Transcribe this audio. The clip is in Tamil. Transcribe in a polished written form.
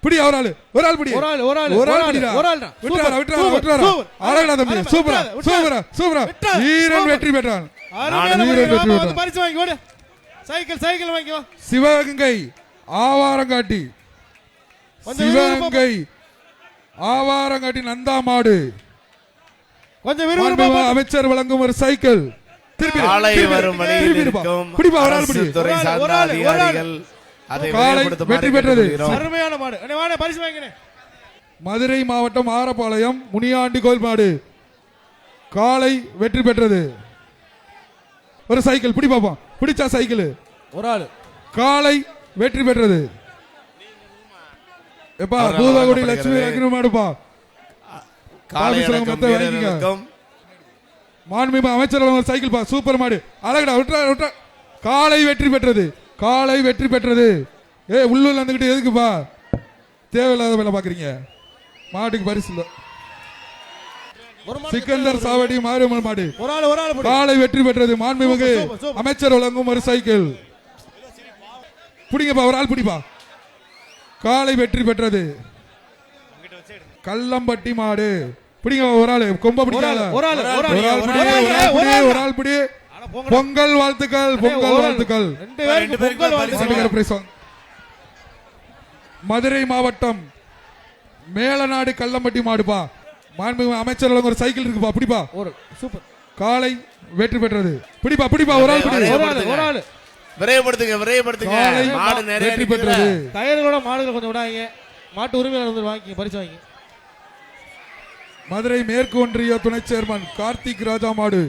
பிடி ஒரு ஆளு பிடி ஒரு ஆள் விட்டுறாரா அழகா தம்பி சூப்பரா வீரன் வெற்றி பெற்றான். பரிசு வாங்கி ஓடு. சைக்கிள் வாங்கிக்கோ. சிவகங்கை ஆவாரங்காட்டி நந்தா மாடு கொஞ்சம் அமைச்சர் வழங்கும் ஒரு சைக்கிள் வெற்றி பெற்றது. மதுரை மாவட்டம் ஆரப்பாளையம் முனியாண்டி கோயில் மாடு காலை வெற்றி பெற்றது. ஒரு சைக்கிள் பிடி பாப்போம். பிடிச்சா சைக்கிள் ஒரு ஆளு காலை வெற்றி பெற்றது. எப்பா பூதகுடி லட்சுமி அக்னி மாடுப்பா மாண்புமிகு அமைச்சர் ஒரு சைக்கிள் பா சூப்பர் மாடு அழகடா விட்டுறா காலை வெற்றி பெற்றது. உள்ளூர்ல வந்துகிட்டு எதுக்குப்பா தேவையில்லாத வேலை பாக்குறீங்க. மாட்டுக்கு பரிசு இல்ல. சிக்கந்தர் சாவடி மாரியம்மன் மாடு காலை வெற்றி பெற்றது. மாண்புமிகு அமைச்சர் வழங்கும் ஒரு சைக்கிள் பிடிங்கப்பா ஒரு ஆள் பிடிப்பா காலை வெற்றி பெற்றது. கல்லம்பட்டி மாடு பிடிங்க ஒரு ஆளு கொம்ப பிடிக்காத ஒரு ஆள் பிடி. பொங்கல் வாழ்த்துக்கள். மதுரை மாவட்டம் மேலநாடு கல்லம்பட்டி மாடுப்பா மாண்புமிகு அமைச்சர் ஒரு சைக்கிள் இருக்குப்பா பிடிப்பா ஒரு சூப்பர் காலை வெற்றி பெற்றது. பிடிப்பா ஒரு ஆள் விரைவுபடுத்துங்க மாடு நிறைய வெற்றி பெற்றது. டயர்களோட மாடுகள் கொஞ்சம் விடாதீங்க. மாட்டு உரிமையாளர் வந்து வாங்கி பரிசு வாங்கி. மதுரை மேற்கு ஒன்றிய துணை சேர்மன் கார்த்திக் ராஜா மாடு